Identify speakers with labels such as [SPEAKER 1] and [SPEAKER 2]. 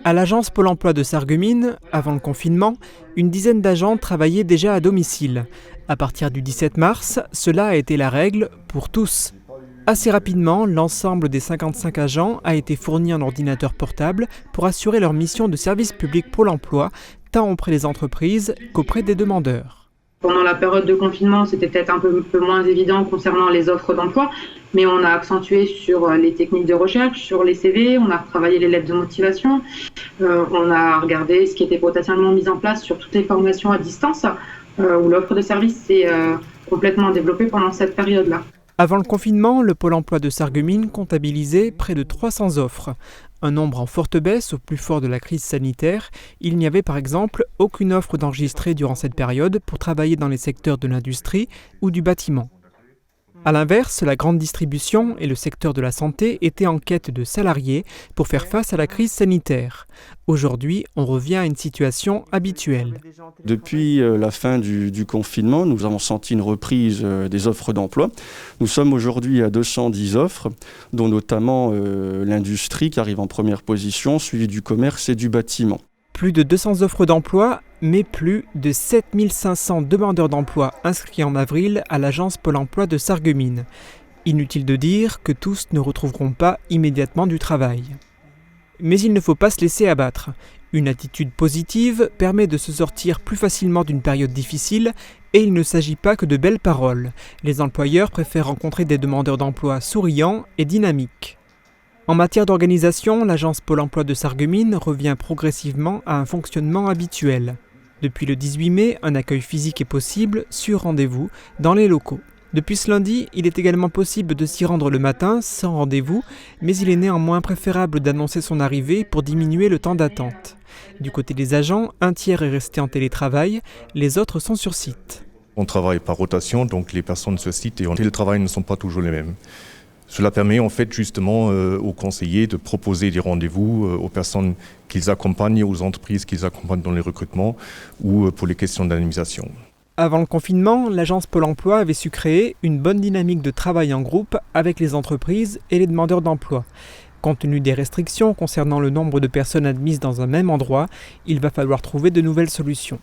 [SPEAKER 1] À l'agence Pôle emploi de Sarreguemines, avant le confinement, une dizaine d'agents travaillaient déjà à domicile. À partir du 17 mars, cela a été la règle pour tous. Assez rapidement, l'ensemble des 55 agents a été fourni en ordinateur portable pour assurer leur mission de service public Pôle emploi, tant auprès des entreprises qu'auprès des demandeurs.
[SPEAKER 2] Pendant la période de confinement, c'était peut-être un peu moins évident concernant les offres d'emploi, mais on a accentué sur les techniques de recherche, sur les CV, on a retravaillé les lettres de motivation, on a regardé ce qui était potentiellement mis en place sur toutes les formations à distance, où l'offre de service s'est complètement développée pendant cette période-là.
[SPEAKER 1] Avant le confinement, le Pôle emploi de Sarreguemines comptabilisait près de 300 offres. Un nombre en forte baisse au plus fort de la crise sanitaire. Il n'y avait par exemple aucune offre d'enregistrée durant cette période pour travailler dans les secteurs de l'industrie ou du bâtiment. A l'inverse, la grande distribution et le secteur de la santé étaient en quête de salariés pour faire face à la crise sanitaire. Aujourd'hui, on revient à une situation habituelle.
[SPEAKER 3] Depuis la fin du confinement, nous avons senti une reprise des offres d'emploi. Nous sommes aujourd'hui à 210 offres, dont notamment l'industrie qui arrive en première position, suivie du commerce et du bâtiment.
[SPEAKER 1] Plus de 200 offres d'emploi, mais plus de 7500 demandeurs d'emploi inscrits en avril à l'agence Pôle emploi de Sarreguemines. Inutile de dire que tous ne retrouveront pas immédiatement du travail. Mais il ne faut pas se laisser abattre. Une attitude positive permet de se sortir plus facilement d'une période difficile et il ne s'agit pas que de belles paroles. Les employeurs préfèrent rencontrer des demandeurs d'emploi souriants et dynamiques. En matière d'organisation, l'agence Pôle emploi de Sarreguemines revient progressivement à un fonctionnement habituel. Depuis le 18 mai, un accueil physique est possible, sur rendez-vous, dans les locaux. Depuis ce lundi, il est également possible de s'y rendre le matin, sans rendez-vous, mais il est néanmoins préférable d'annoncer son arrivée pour diminuer le temps d'attente. Du côté des agents, un tiers est resté en télétravail, les autres sont sur site.
[SPEAKER 4] On travaille par rotation, donc les personnes sur site et en télétravail ne sont pas toujours les mêmes. Cela permet en fait justement aux conseillers de proposer des rendez-vous aux personnes qu'ils accompagnent, aux entreprises qu'ils accompagnent dans les recrutements ou pour les questions d'anonymisation.
[SPEAKER 1] Avant le confinement, l'agence Pôle emploi avait su créer une bonne dynamique de travail en groupe avec les entreprises et les demandeurs d'emploi. Compte tenu des restrictions concernant le nombre de personnes admises dans un même endroit, il va falloir trouver de nouvelles solutions.